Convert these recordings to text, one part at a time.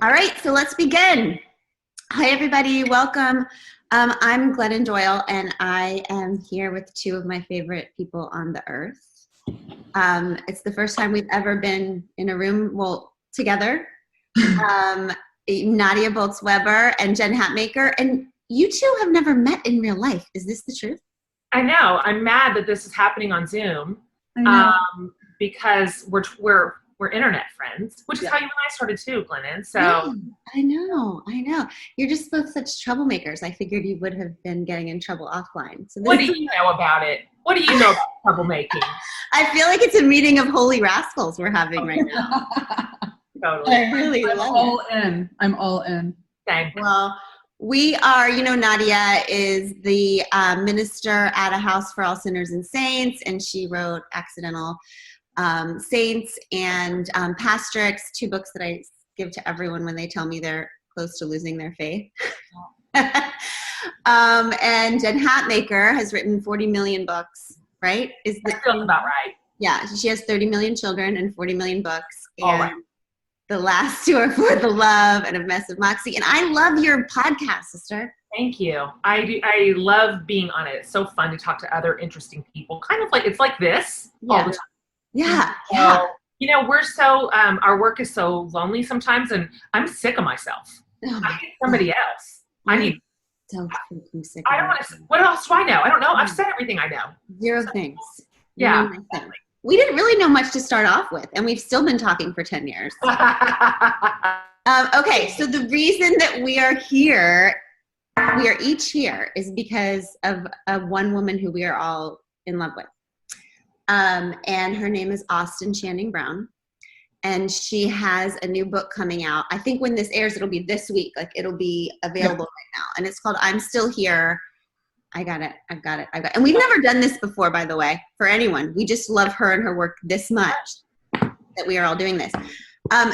All right, so let's begin. Hi, everybody. Welcome. I'm Glennon Doyle, and I am here with two of my favorite people on the earth. It's the first time we've ever been in a room, together. Nadia Bolz and Jen Hatmaker, and you two have never met in real life. Is this the truth? I know. I'm mad that this is happening on Zoom because we're internet friends, which is how you and I started too, Glennon. So yeah, I know. You're just both such troublemakers. I figured you would have been getting in trouble offline. So what do you know about it? What do you know about troublemaking? I feel like it's a meeting of holy rascals we're having right now. Totally. I really I'm all in. I'm all in. Thank you. Well, we are, Nadia is the minister at a house for all sinners and saints, and she wrote Accidental Saints and Pastrix, two books that I give to everyone when they tell me they're close to losing their faith. And Jen Hatmaker has written 40 million books, right? That feels about right. Yeah, she has 30 million children and 40 million books. And all right. The last two are For the Love and A Mess of Moxie. And I love your podcast, sister. Thank you. I do. I love being on it. It's so fun to talk to other interesting people. Kind of like, it's like this all the time. Yeah. So, we're so, our work is so lonely sometimes, and I'm sick of myself. Oh I need somebody else. I need. So freaking sick. I don't want to. What else do I know? I don't know. I've said everything I know. Zero things. Yeah. We didn't really know much to start off with, and we've still been talking for 10 years. Okay, so the reason that we are each here, is because of one woman who we are all in love with. And her name is Austin Channing Brown. And she has a new book coming out. I think when this airs, it'll be this week. Like, it'll be available right now. And it's called I'm Still Here. I've got it. And we've never done this before, by the way, for anyone. We just love her and her work this much that we are all doing this.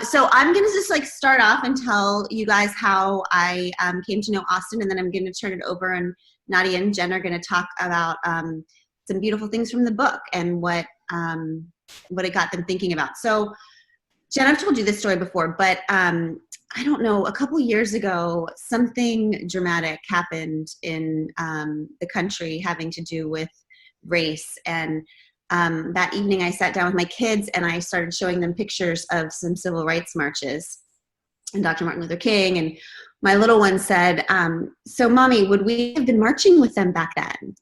So I'm going to just start off and tell you guys how I came to know Austin, and then I'm going to turn it over, and Nadia and Jen are going to talk about some beautiful things from the book and what it got them thinking about. So Jen, I've told you this story before, but I don't know, a couple years ago, something dramatic happened in the country having to do with race. And that evening I sat down with my kids and I started showing them pictures of some civil rights marches and Dr. Martin Luther King. And my little one said, so Mommy, would we have been marching with them back then?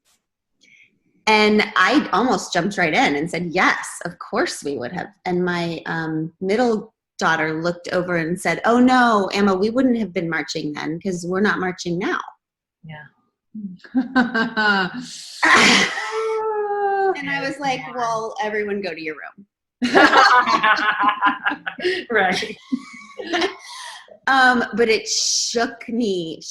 And I almost jumped right in and said, yes, of course we would have. And my middle daughter looked over and said, oh no, Emma, we wouldn't have been marching then because we're not marching now. Yeah. And I was like, well, everyone go to your room. Right. But it shook me.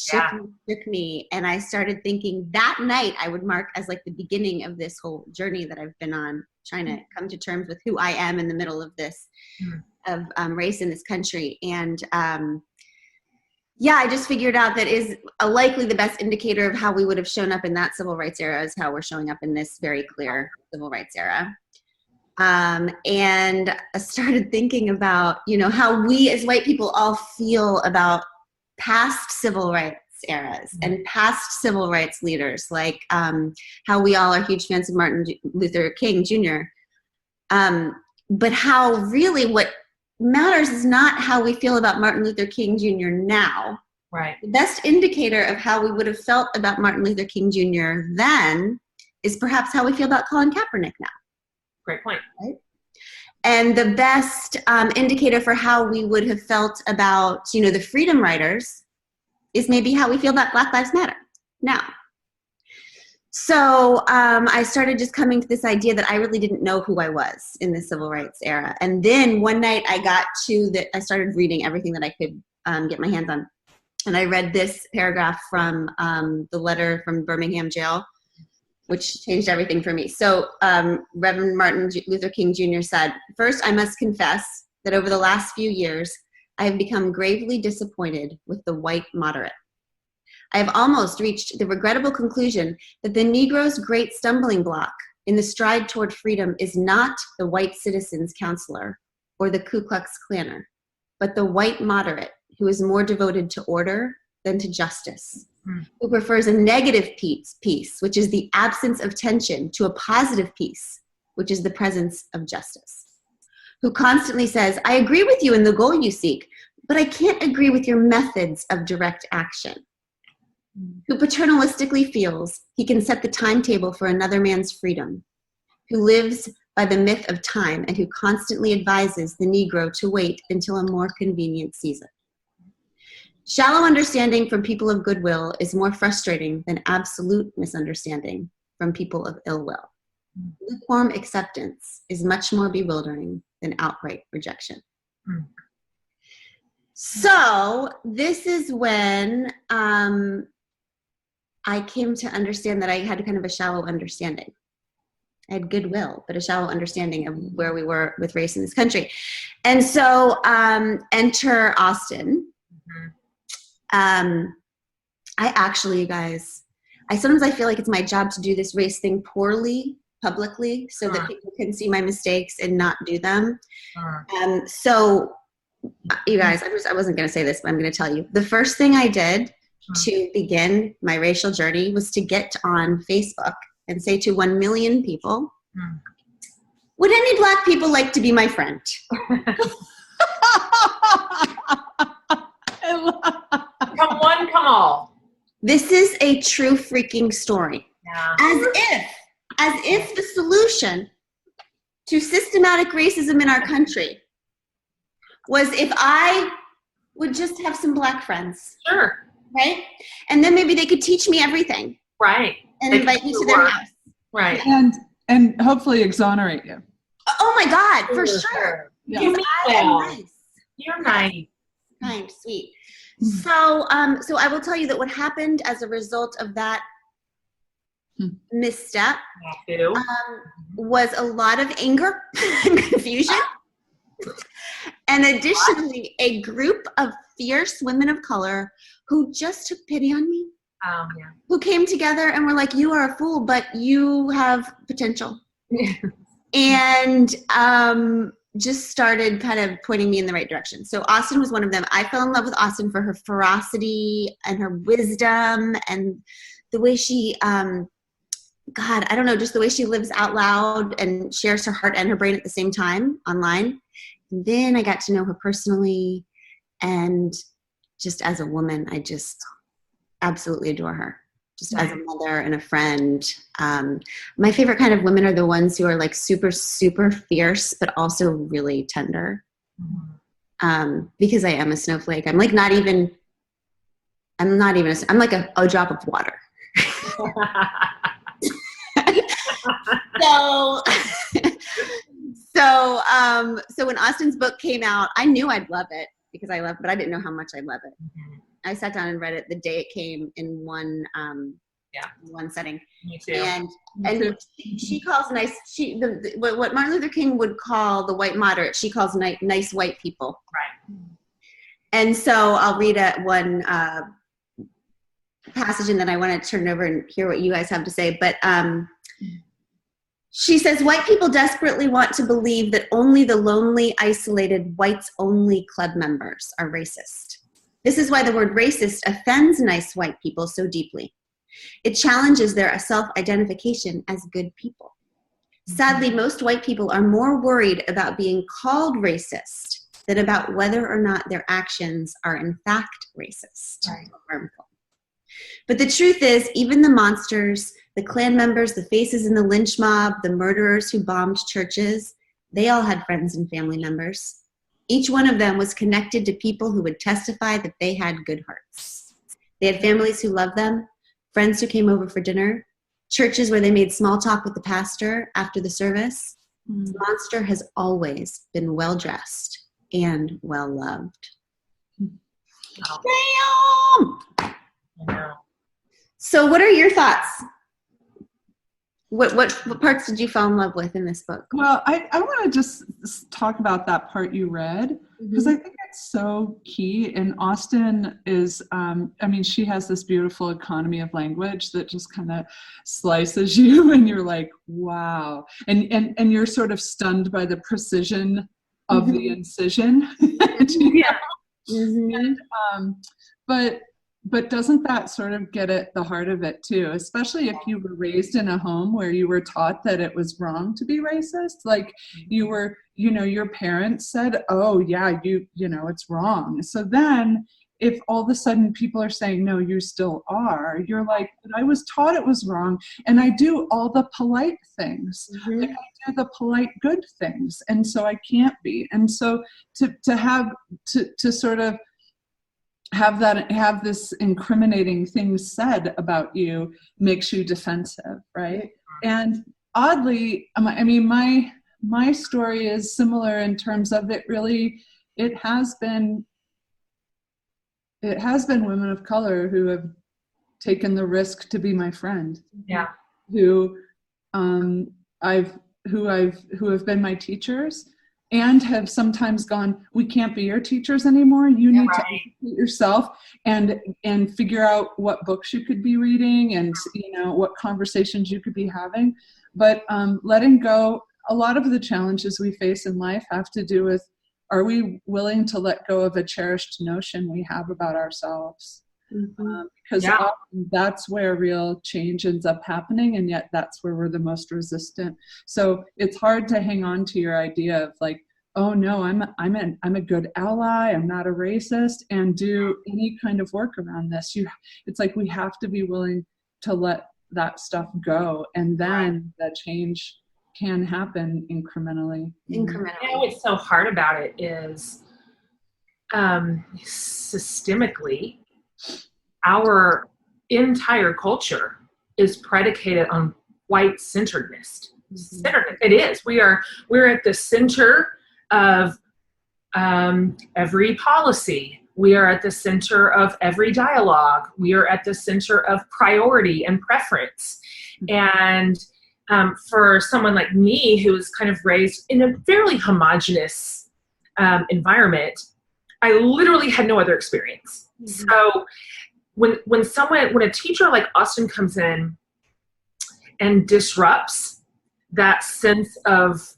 And I started thinking that night I would mark as the beginning of this whole journey that I've been on, trying to come to terms with who I am in the middle of this, of race in this country. And I just figured out that is likely the best indicator of how we would have shown up in that civil rights era is how we're showing up in this very clear civil rights era. And I started thinking about, how we as white people all feel about past civil rights eras and past civil rights leaders, like how we all are huge fans of Martin Luther King Jr. But how really what matters is not how we feel about Martin Luther King Jr. now. Right. The best indicator of how we would have felt about Martin Luther King Jr. then is perhaps how we feel about Colin Kaepernick now. Great point. Right? And the best indicator for how we would have felt about, the freedom riders is maybe how we feel about Black Lives Matter now. So I started just coming to this idea that I really didn't know who I was in the civil rights era. And then one night I started reading everything that I could get my hands on. And I read this paragraph from the letter from Birmingham jail, which changed everything for me. So Reverend Martin Luther King Jr. said, "First, I must confess that over the last few years, I have become gravely disappointed with the white moderate. I have almost reached the regrettable conclusion that the Negro's great stumbling block in the stride toward freedom is not the white citizen's counselor or the Ku Klux Klanner, but the white moderate who is more devoted to order than to justice, who prefers a negative peace, which is the absence of tension, to a positive peace, which is the presence of justice, who constantly says, I agree with you in the goal you seek, but I can't agree with your methods of direct action, who paternalistically feels he can set the timetable for another man's freedom, who lives by the myth of time and who constantly advises the Negro to wait until a more convenient season. Shallow understanding from people of goodwill is more frustrating than absolute misunderstanding from people of ill will. Lukewarm acceptance is much more bewildering than outright rejection. So this is when I came to understand that I had kind of a shallow understanding. I had goodwill, but a shallow understanding of where we were with race in this country. And so enter Austin. I actually, you guys, sometimes I feel like it's my job to do this race thing poorly, publicly, so that people can see my mistakes and not do them. So you guys, I wasn't going to say this, but I'm going to tell you. The first thing I did to begin my racial journey was to get on Facebook and say to 1 million people, would any Black people like to be my friend? Come one, come all. This is a true freaking story. Yeah. As if the solution to systematic racism in our country was if I would just have some Black friends. Sure. Right? And then maybe they could teach me everything. Right. And invite me to their house. Right. And hopefully exonerate you. Oh my God, for sure. Yeah. Because I am nice. You're nice. Kind, sweet. So I will tell you that what happened as a result of that misstep was a lot of anger and confusion. And additionally, a group of fierce women of color who just took pity on me. Who came together and were like, you are a fool, but you have potential. And just started kind of pointing me in the right direction. So Austin was one of them. I fell in love with Austin for her ferocity and her wisdom and the way she, God, I don't know, just the way she lives out loud and shares her heart and her brain at the same time online. And then I got to know her personally, and just as a woman, I just absolutely adore her. Just as a mother and a friend. My favorite kind of women are the ones who are like super, super fierce, but also really tender. Because I am a snowflake. I'm like I'm like a drop of water. So when Austin's book came out, I knew I'd love it because but I didn't know how much I'd love it. I sat down and read it the day it came in one setting. Me too. And she calls what Martin Luther King would call the white moderate, she calls nice white people. Right. And so I'll read one passage and then I want to turn it over and hear what you guys have to say. But she says, white people desperately want to believe that only the lonely, isolated, whites-only club members are racist. This is why the word racist offends nice white people so deeply. It challenges their self-identification as good people. Sadly, most white people are more worried about being called racist than about whether or not their actions are in fact racist or harmful. But the truth is, even the monsters, the Klan members, the faces in the lynch mob, the murderers who bombed churches, they all had friends and family members. Each one of them was connected to people who would testify that they had good hearts. They had families who loved them, friends who came over for dinner, churches where they made small talk with the pastor after the service. The monster has always been well-dressed and well-loved. Oh. Damn! I know. So what are your thoughts? What parts did you fall in love with in this book? Well, I want to just talk about that part you read, because I think it's so key. And Austin is, she has this beautiful economy of language that just kind of slices you and you're like, wow. And you're sort of stunned by the precision of the incision. Yeah. Mhm. But doesn't that sort of get at the heart of it too? Especially if you were raised in a home where you were taught that it was wrong to be racist, like you were, your parents said, "Oh yeah, it's wrong." So then, if all of a sudden people are saying, "No, you still are," you're like, "But I was taught it was wrong, and I do all the polite things, Mhm. like I do the polite good things, and so I can't be." And so to sort of have this incriminating thing said about you makes you defensive, right? And oddly, I mean, my story is similar in terms of it has been women of color who have taken the risk to be my friend. Yeah. Who have been my teachers and have sometimes gone, "We can't be your teachers anymore. You need to educate yourself and figure out what books you could be reading and what conversations you could be having." But letting go, a lot of the challenges we face in life have to do with, are we willing to let go of a cherished notion we have about ourselves? Because often that's where real change ends up happening, and yet that's where we're the most resistant. So it's hard to hang on to your idea of like, "Oh no, I'm a good ally, I'm not a racist," and do any kind of work around this. It's like we have to be willing to let that stuff go, and then that change can happen incrementally. What's so hard about it is systemically, our entire culture is predicated on white centeredness. It is. We're at the center of every policy. We are at the center of every dialogue. We are at the center of priority and preference. And for someone like me, who was kind of raised in a fairly homogenous environment, I literally had no other experience. So when a teacher like Austin comes in and disrupts that sense of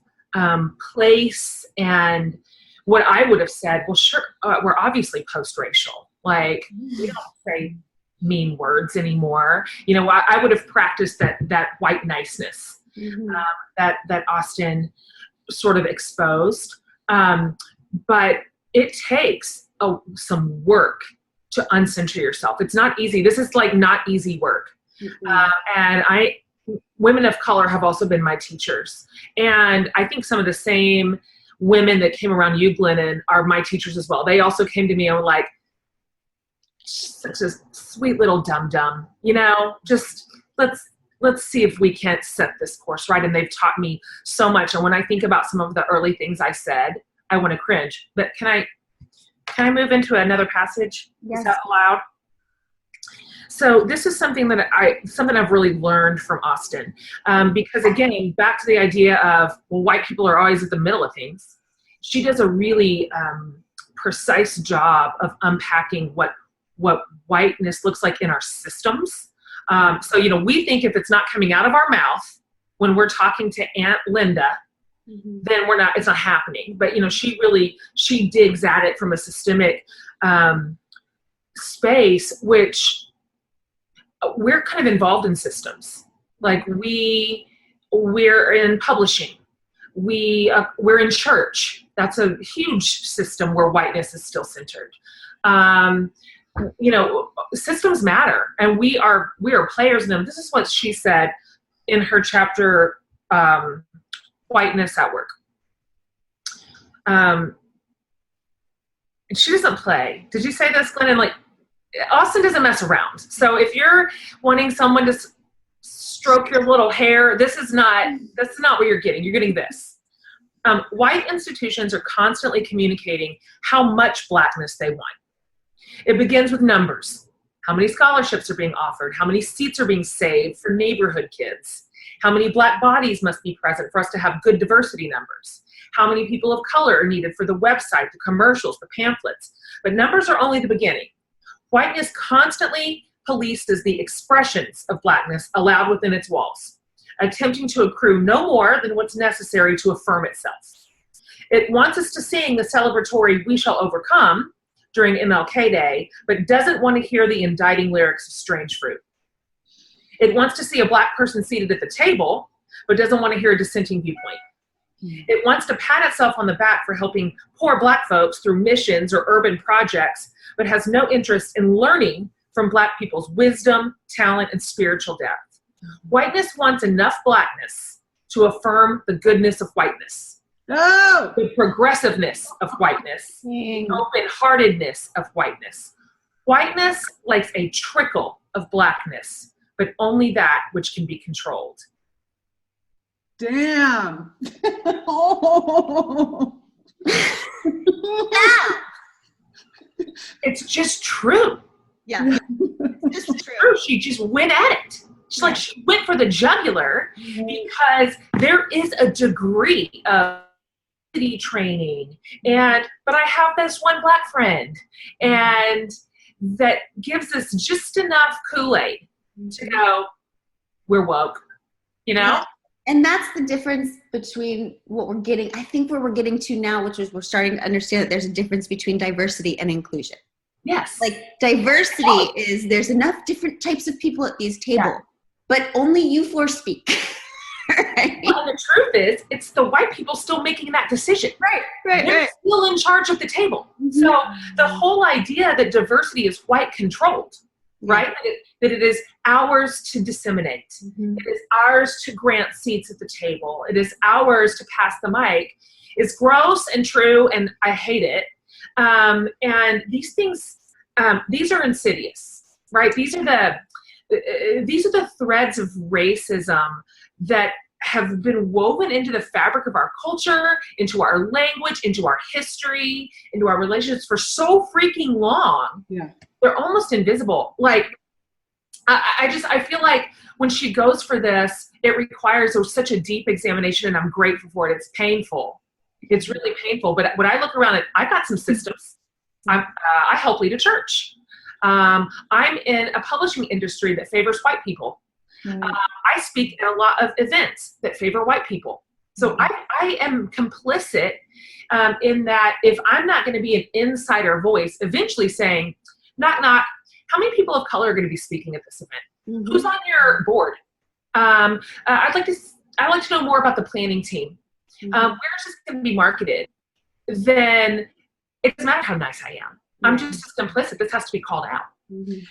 place and what I would have said, well, sure, we're obviously post-racial. Like, we don't say mean words anymore. I would have practiced that white niceness that Austin sort of exposed. But it takes some work to uncenter yourself. It's not easy. This is like not easy work. And women of color have also been my teachers. And I think some of the same women that came around you, Glennon, are my teachers as well. They also came to me and were like, such a sweet little dum-dum, just let's see if we can't set this course right. And they've taught me so much. And when I think about some of the early things I said, I want to cringe. But can I move into another passage? Yes. Is that allowed? So this is something I've really learned from Austin, because again, back to the idea of, well, white people are always at the middle of things. She does a really precise job of unpacking what whiteness looks like in our systems. So we think if it's not coming out of our mouth when we're talking to Aunt Linda, then it's not happening. But she digs at it from a systemic space, which we're kind of involved in systems. Like we're in publishing, we're in church. That's a huge system where whiteness is still centered. Systems matter, and we are players in them. This is what she said in her chapter, Whiteness at Work. She doesn't play. Did you say this, Glennon? Like, Austin doesn't mess around. So if you're wanting someone to stroke your little hair, that's not what you're getting. You're getting this. White institutions are constantly communicating how much blackness they want. It begins with numbers. How many scholarships are being offered? How many seats are being saved for neighborhood kids? How many black bodies must be present for us to have good diversity numbers? How many people of color are needed for the website, the commercials, the pamphlets? But numbers are only the beginning. Whiteness constantly polices the expressions of blackness allowed within its walls, attempting to accrue no more than what's necessary to affirm itself. It wants us to sing the celebratory "We Shall Overcome," during MLK Day, but doesn't want to hear the indicting lyrics of Strange Fruit. It wants to see a Black person seated at the table, but doesn't want to hear a dissenting viewpoint. It wants to pat itself on the back for helping poor Black folks through missions or urban projects, but has no interest in learning from Black people's wisdom, talent, and spiritual depth. Whiteness wants enough Blackness to affirm the goodness of whiteness, the progressiveness of whiteness, the open-heartedness of whiteness. Whiteness likes a trickle of Blackness, but only that which can be controlled. Damn. Oh. It's just true. Yeah. It's just true. She just went at it. She's like, she went for the jugular because there is a degree of training, but I have this one Black friend, and that gives us just enough Kool-Aid to go, we're woke, you know? Yeah. And that's the difference between what we're getting, I think where we're getting to now, which is we're starting to understand that there's a difference between diversity and inclusion. Yes. Like diversity is there's enough different types of people at these tables, but only you four speak. Right? Well, the truth is, it's the white people still making that decision. Right. They're still in charge of the table. So the whole idea that diversity is white controlled, right? That it is ours to disseminate. It is ours to grant seats at the table. It is ours to pass the mic. Is gross and true, and I hate it. And these things, these are insidious, right? These are the threads of racism that have been woven into the fabric of our culture, into our language, into our history, into our relationships for so freaking long. Yeah. They're almost invisible. Like, I feel like when she goes for this, it requires such a deep examination, and I'm grateful for it. It's painful. It's really painful. But when I look around, I got some systems. I help lead a church. I'm in a publishing industry that favors white people. I speak at a lot of events that favor white people. So I am complicit in that if I'm not going to be an insider voice, eventually saying, knock, knock, how many people of color are going to be speaking at this event? Who's on your board? I'd like to know more about the planning team. Where is this going to be marketed? Then it doesn't matter how nice I am. I'm just complicit. This has to be called out.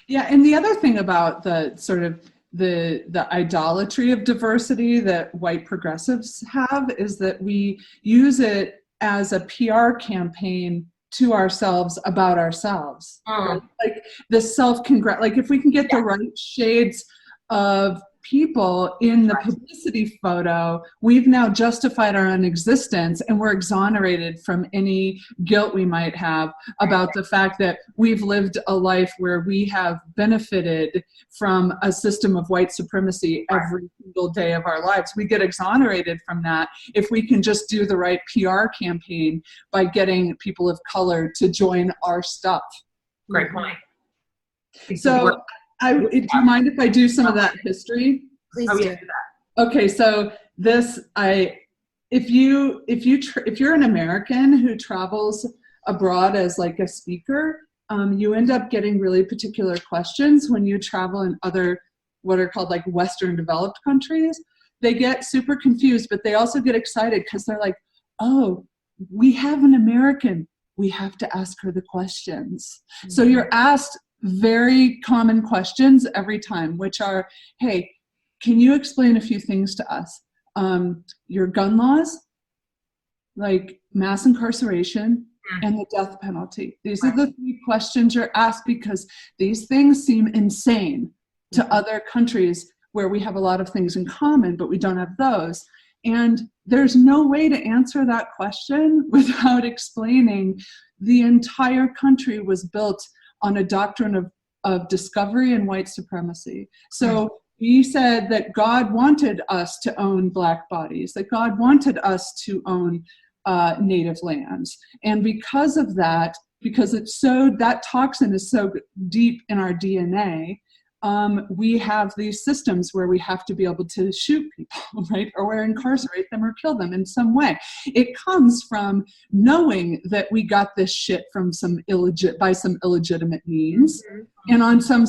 Yeah, and the other thing about the sort of the idolatry of diversity that white progressives have is that we use it as a PR campaign to ourselves about ourselves. Right? Like the like if we can get the right shades of people in the publicity photo, we've now justified our own existence, and we're exonerated from any guilt we might have about the fact that we've lived a life where we have benefited from a system of white supremacy every single day of our lives. We get exonerated from that if we can just do the right PR campaign by getting people of color to join our stuff. Great point. So do you mind if I do some of that history? Please do that. Okay, so if you're an American who travels abroad as like a speaker, you end up getting really particular questions when you travel in other what are called like Western developed countries. They get super confused, but they also get excited because they're like, oh, we have an American. We have to ask her the questions. So you're asked very common questions every time, which are, hey, can you explain a few things to us? Your gun laws, like mass incarceration and the death penalty. These are the three questions you're asked because these things seem insane to other countries where we have a lot of things in common, but we don't have those. And there's no way to answer that question without explaining the entire country was built on a doctrine of discovery and white supremacy. So he said that God wanted us to own Black bodies, that God wanted us to own native lands. And because of that, because that toxin is so deep in our DNA, we have these systems where we have to be able to shoot people, right? Or incarcerate them or kill them in some way. It comes from knowing that we got this shit from by some illegitimate means. And on some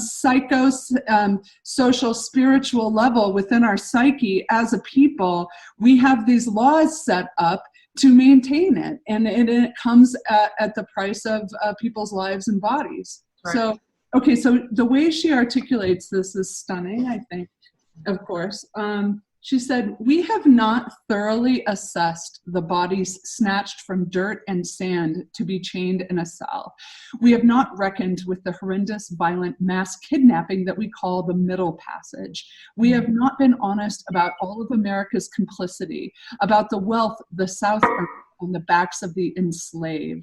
social, spiritual level within our psyche as a people, we have these laws set up to maintain it. And it comes at the price of people's lives and bodies. Right. So, okay, so the way she articulates this is stunning, I think, of course. She said, "We have not thoroughly assessed the bodies snatched from dirt and sand to be chained in a cell. We have not reckoned with the horrendous, violent mass kidnapping that we call the Middle Passage. We have not been honest about all of America's complicity, about the wealth the South earned on the backs of the enslaved,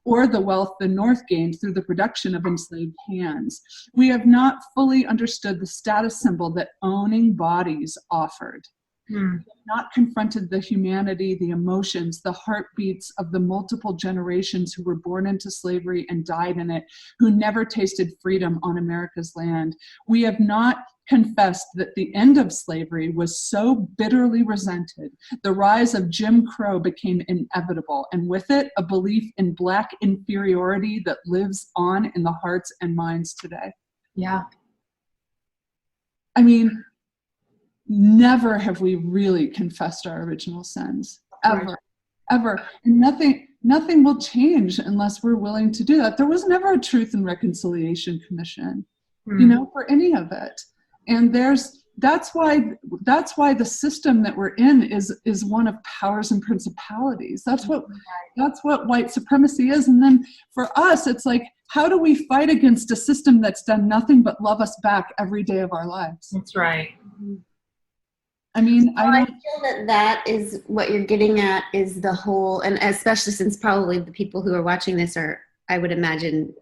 or the wealth the North gained through the production of enslaved hands. We have not fully understood the status symbol that owning bodies offered. We have not confronted the humanity, the emotions, the heartbeats of the multiple generations who were born into slavery and died in it, who never tasted freedom on America's land. We have not confessed that the end of slavery was so bitterly resented, the rise of Jim Crow became inevitable, and with it, a belief in Black inferiority that lives on in the hearts and minds today." Yeah. I mean, never have we really confessed our original sins, ever, ever. And nothing will change unless we're willing to do that. There was never a Truth and Reconciliation Commission, for any of it. And that's why the system that we're in is one of powers and principalities. That's what white supremacy is. And then for us, it's like, how do we fight against a system that's done nothing but love us back every day of our lives? That's right. I mean, I feel that is what you're getting at, is the whole, and especially since probably the people who are watching this are, I would imagine,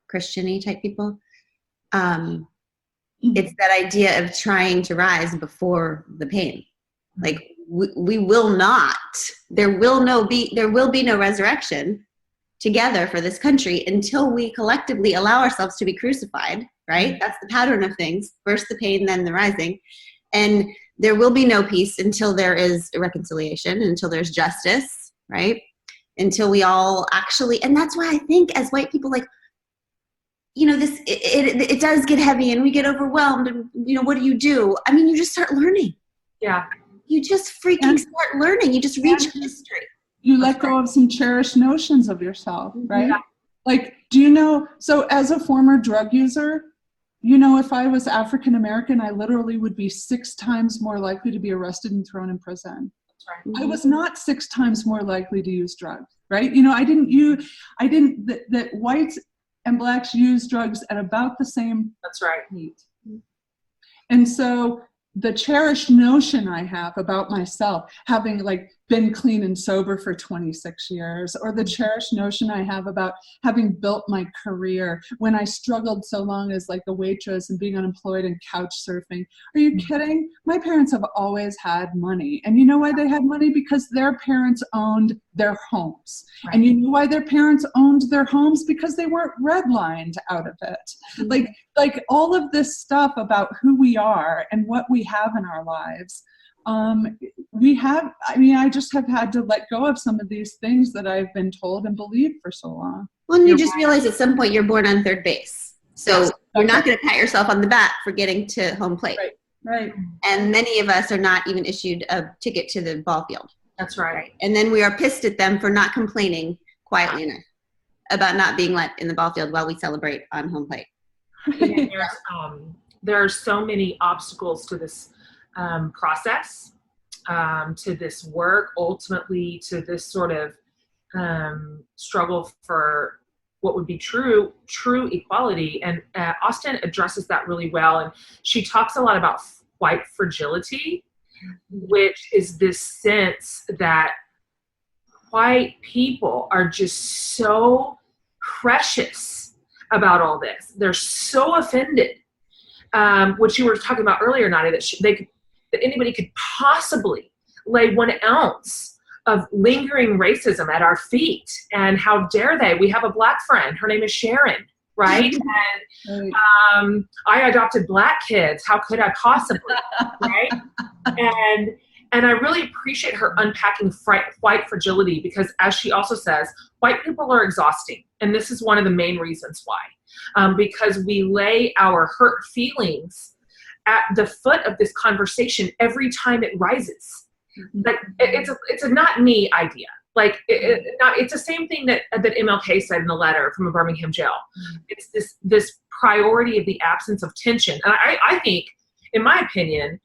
Christian-y type people. It's that idea of trying to rise before the pain. Like we will not. There will be no resurrection together for this country until we collectively allow ourselves to be crucified. Right? That's the pattern of things. First the pain, then the rising, and there will be no peace until there is a reconciliation, until there's justice. Right? Until we all actually, and that's why I think as white people, like, this it does get heavy and we get overwhelmed, and what do? I mean, you just start learning. Yeah. You just freaking start learning. You just reach history. You let go of some cherished notions of yourself, right? Yeah. Like, so as a former drug user, if I was African American, I literally would be 6 times more likely to be arrested and thrown in prison. That's right. I was not 6 times more likely to use drugs, right? That whites and Blacks use drugs at about the same rate. And so the cherished notion I have about myself, having been clean and sober for 26 years, or the cherished notion I have about having built my career when I struggled so long as a waitress and being unemployed and couch surfing. Are you kidding? My parents have always had money. And you know why they had money? Because their parents owned their homes. Right. And you know why their parents owned their homes? Because they weren't redlined out of it. Mm-hmm. Like all of this stuff about who we are and what we have in our lives. I just have had to let go of some of these things that I've been told and believed for so long. Well, and you just realize at some point you're born on third base. So you're not going to pat yourself on the back for getting to home plate. Right. And many of us are not even issued a ticket to the ball field. That's right. And then we are pissed at them for not complaining quietly enough about not being let in the ball field while we celebrate on home plate. There are so many obstacles to this process, to this work, ultimately to this sort of struggle for what would be true equality. And Austin addresses that really well. And she talks a lot about white fragility, which is this sense that white people are just so precious about all this. They're so offended, which you were talking about earlier, Nadia, that anybody could possibly lay 1 ounce of lingering racism at our feet. And how dare they? We have a Black friend. Her name is Sharon, right? And I adopted Black kids. How could I possibly, right? And I really appreciate her unpacking white fragility, because as she also says, white people are exhausting. And this is one of the main reasons why, because we lay our hurt feelings at the foot of this conversation every time it rises. Like it's a not me idea. Like it's the same thing that MLK said in the letter from a Birmingham jail. It's this priority of the absence of tension. And I think, in my opinion,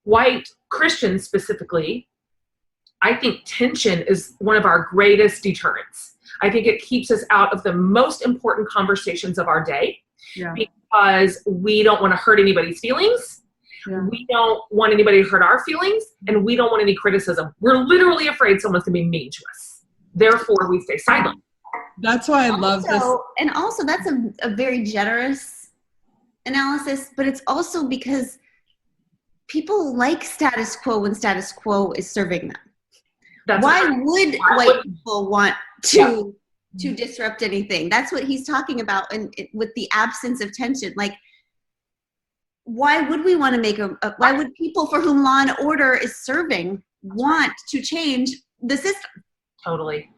white Christians specifically, I think tension is one of our greatest deterrents. I think it keeps us out of the most important conversations of our day, because we don't want to hurt anybody's feelings. Yeah. We don't want anybody to hurt our feelings, and we don't want any criticism. We're literally afraid someone's going to be mean to us. Therefore, we stay silent. That's why I love this. And also, that's a very generous analysis, but it's also because people like status quo when status quo is serving them. Why would white people want to disrupt anything? That's what he's talking about, and with the absence of tension. Like, why would we want to make why would people for whom law and order is serving want to change the system? Totally.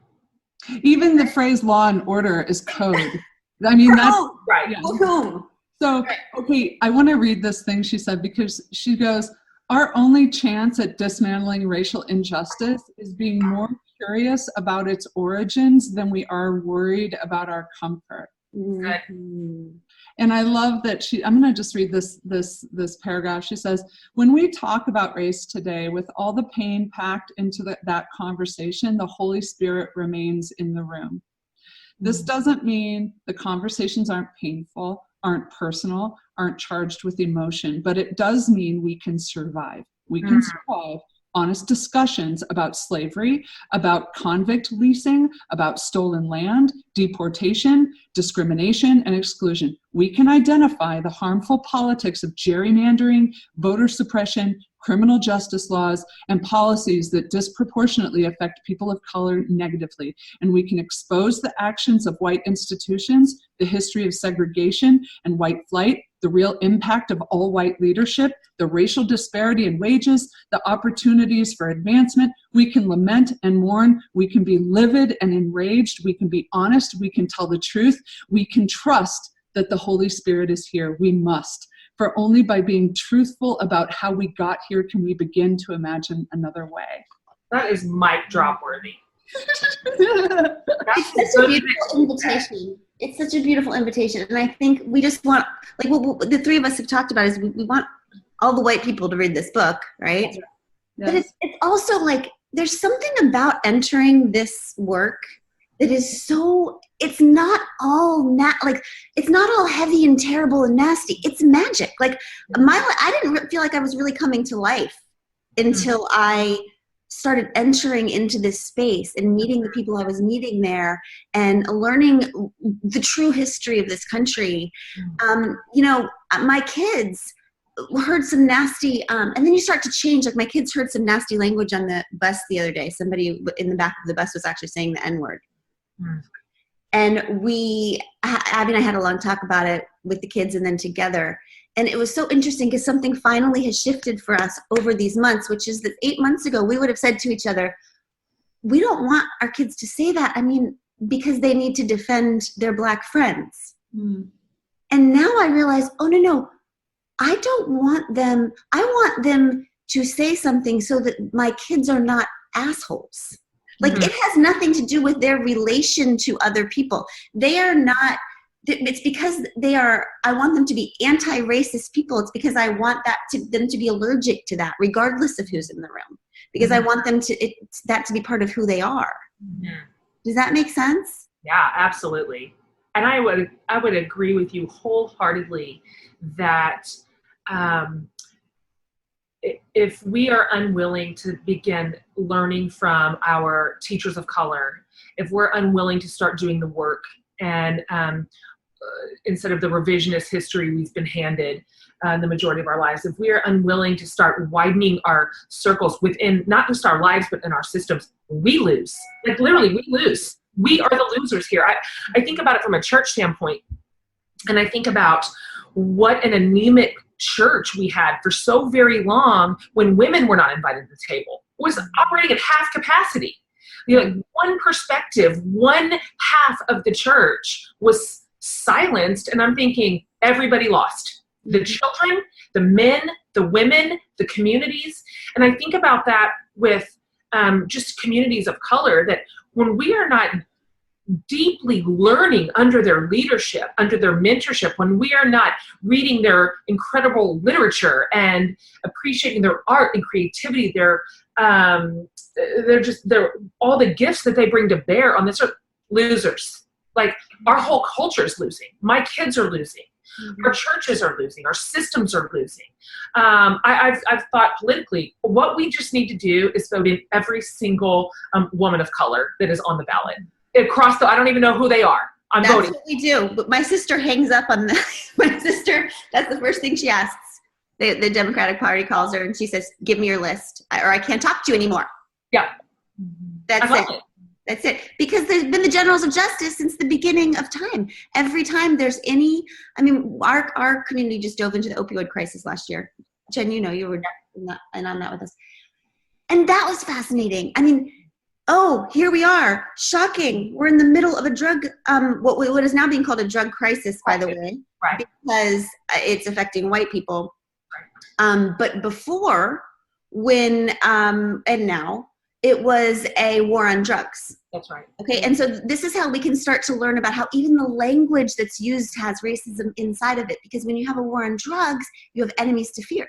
Even the phrase law and order is code. I mean, that's right. Yeah. So, okay, I want to read this thing she said, because she goes, our only chance at dismantling racial injustice is being more curious about its origins than we are worried about our comfort. Good. And I love that I'm going to just read this paragraph. She says, when we talk about race today, with all the pain packed into that conversation, the Holy Spirit remains in the room. This doesn't mean the conversations aren't painful, aren't personal, aren't charged with emotion, but it does mean we can survive. We can survive honest discussions about slavery, about convict leasing, about stolen land, deportation, discrimination, and exclusion. We can identify the harmful politics of gerrymandering, voter suppression, criminal justice laws, and policies that disproportionately affect people of color negatively. And we can expose the actions of white institutions, the history of segregation and white flight, the real impact of all white leadership, the racial disparity in wages, the opportunities for advancement. We can lament and mourn. We can be livid and enraged. We can be honest. We can tell the truth. We can trust that the Holy Spirit is here. We must. For only by being truthful about how we got here can we begin to imagine another way. That is mic drop worthy. It's such a beautiful invitation. It's such a beautiful invitation. And I think we just want, like what the three of us have talked about is we want all the white people to read this book, right? Yes. But it's also like, there's something about entering this work that is so, it's not all it's not all heavy and terrible and nasty. It's magic. Like I didn't feel like I was really coming to life until I started entering into this space and meeting the people I was meeting there and learning the true history of this country. My kids heard some nasty, and then you start to change. Like my kids heard some nasty language on the bus the other day. Somebody in the back of the bus was actually saying the N-word. And Abby and I had a long talk about it with the kids and then together. And it was so interesting because something finally has shifted for us over these months, which is that 8 months ago, we would have said to each other, we don't want our kids to say that. I mean, because they need to defend their Black friends. And now I realize, oh, no, I don't want them. I want them to say something so that my kids are not assholes. Like it has nothing to do with their relation to other people. They are not, it's because I want them to be anti-racist people. It's because I want them to be allergic to that, regardless of who's in the room. Because I want them that to be part of who they are. Does that make sense? Yeah, absolutely. And I would agree with you wholeheartedly that if we are unwilling to begin learning from our teachers of color, if we're unwilling to start doing the work and instead of the revisionist history we've been handed the majority of our lives, if we are unwilling to start widening our circles within not just our lives but in our systems, we lose. Like literally, we lose. We are the losers here. I think about it from a church standpoint. And I think about what an anemic church we had for so very long when women were not invited to the table. It was operating at half capacity. Like one perspective, one half of the church was silenced, and I'm thinking everybody lost. The children, the men, the women, the communities. And I think about that with just communities of color, that when we are not deeply learning under their leadership, under their mentorship, when we are not reading their incredible literature and appreciating their art and creativity, they're all the gifts that they bring to bear on this earth, losers. Like our whole culture is losing. My kids are losing. Our churches are losing. Our systems are losing. I've thought politically, what we just need to do is vote in every single woman of color that is on the ballot. Across I don't even know who they are. That's voting. What we do. But my sister hangs up on my sister. That's the first thing she asks. The Democratic Party calls her and she says, "Give me your list, or I can't talk to you anymore." Yeah, that's it. That's it. Because there's been the generals of justice since the beginning of time. Every time there's our community just dove into the opioid crisis last year. Jen, you were in on that with us, and that was fascinating. Here we are. Shocking. We're in the middle of a drug, what is now being called a drug crisis, by the way, right? Because it's affecting white people. Right. But before, when, and now, it was a war on drugs. That's right. Okay, and so this is how we can start to learn about how even the language that's used has racism inside of it. Because when you have a war on drugs, you have enemies to fear.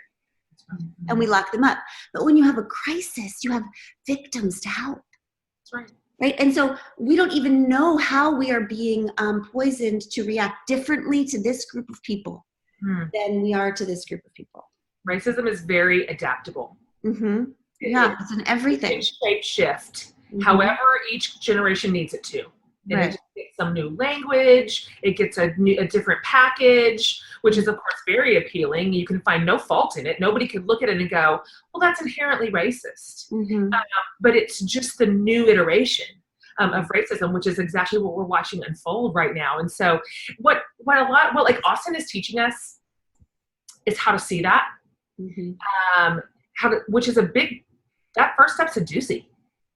And we lock them up. But when you have a crisis, you have victims to help. Right. Right. And so we don't even know how we are being poisoned to react differently to this group of people than we are to this group of people. Racism is very adaptable. Mm-hmm. Yeah, it's in everything. It shape shift, however each generation needs it to. And it just gets some new language. It gets a different package, which is, of course, very appealing. You can find no fault in it. Nobody could look at it and go, well, that's inherently racist. Mm-hmm. But it's just the new iteration of racism, which is exactly what we're watching unfold right now. And so what like Austin is teaching us is how to see that, which is that first step's a doozy.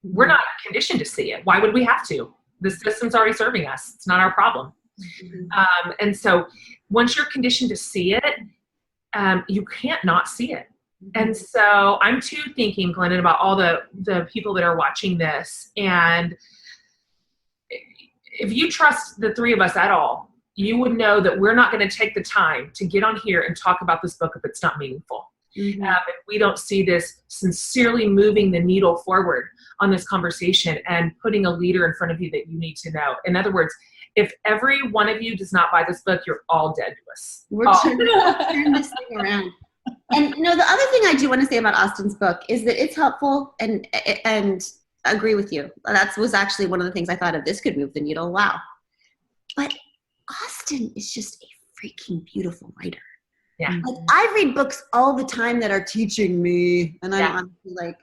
Mm-hmm. We're not conditioned to see it. Why would we have to? The system's already serving us. It's not our problem. Mm-hmm. And so once you're conditioned to see it, you can't not see it. Mm-hmm. And so I'm too thinking, Glennon, about all the people that are watching this. And if you trust the three of us at all, you would know that we're not going to take the time to get on here and talk about this book if it's not meaningful. Mm-hmm. If we don't see this sincerely moving the needle forward on this conversation and putting a leader in front of you that you need to know. In other words, if every one of you does not buy this book, you're all dead to us. We're turning this thing around. And the other thing I do want to say about Austin's book is that it's helpful and agree with you. That was actually one of the things I thought of. This could move the needle. Wow. But Austin is just a freaking beautiful writer. Yeah. Like, I read books all the time that are teaching me, and I'm like,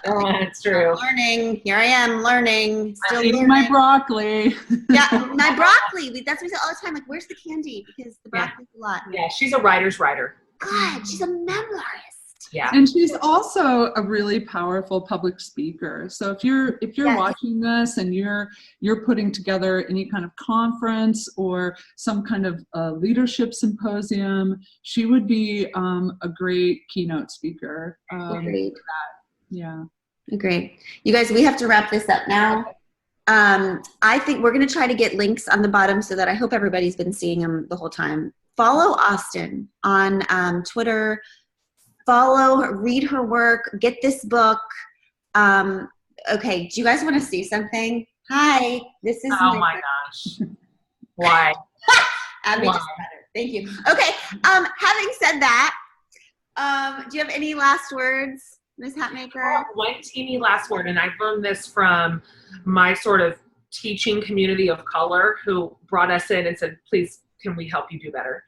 that's true. Learning. Here I am learning. Still eating my broccoli. Yeah, my broccoli. That's what we say all the time. Like, where's the candy? Because the broccoli's a lot. Yeah, she's a writer's writer. God, she's a memoirist. Yeah. And she's also a really powerful public speaker. So if you're watching this and you're putting together any kind of conference or some kind of leadership symposium, she would be a great keynote speaker. Agreed. Yeah. Great. You guys, we have to wrap this up now. I think we're going to try to get links on the bottom so that I hope everybody's been seeing them the whole time. Follow Austin on Twitter. Read her work, get this book. Okay, do you guys want to see something? Hi, this is my gosh. Why? Abby just got it. Thank you. Okay, having said that, do you have any last words, Ms. Hatmaker? One teeny last word, and I learned this from my sort of teaching community of color who brought us in and said, please, can we help you do better?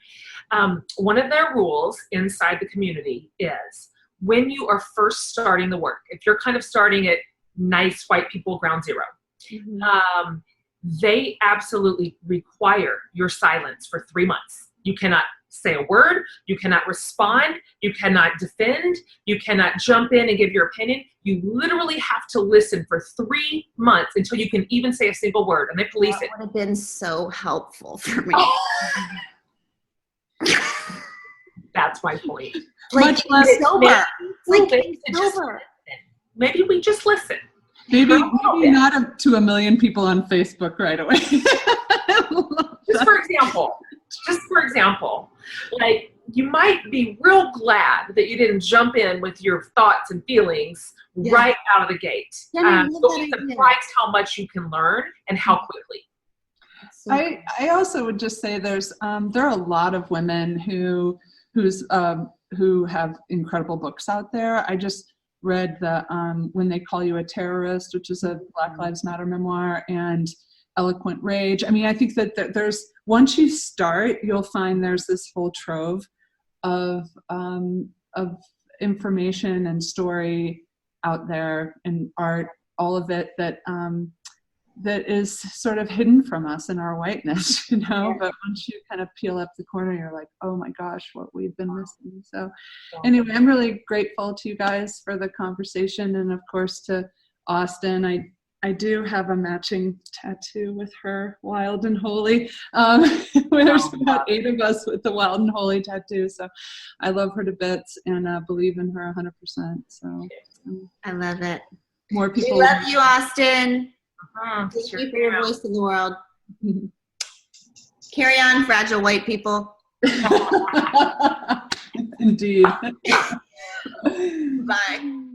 One of their rules inside the community is when you are first starting the work, if you're kind of starting at nice white people ground zero, they absolutely require your silence for 3 months. You cannot say a word. You cannot respond. You cannot defend. You cannot jump in and give your opinion. You literally have to listen for 3 months until you can even say a single word, and they police it. That would have been so helpful for me. That's my point. Like, Much less sober. Like, Maybe to just sober. listen. Maybe we just listen. Maybe Yeah. not to 1 million people on Facebook right away. Just for example, like, you might be real glad that you didn't jump in with your thoughts and feelings right out of the gate. Yeah, I love You'll that be idea. surprised how much you can learn and how quickly. I also would just say there are a lot of women who have incredible books out there. I just read the When They Call You a Terrorist, which is a Black Lives Matter memoir, and Eloquent Rage. I mean, I think that there's, once you start, you'll find there's this whole trove of information and story out there, and art, all of it that is sort of hidden from us in our whiteness, you know. Yeah. But once you kind of peel up the corner, you're like, oh my gosh, what we've been missing. So anyway, I'm really grateful to you guys for the conversation, and of course to Austin. I do have a matching tattoo with her, Wild and Holy. There's about 8 of us with the Wild and Holy tattoo, so I love her to bits and believe in her 100%. So I love it. more people. We love you, Austin. Thank Sure. you for your voice in the world. Carry on, fragile white people. Indeed. Bye.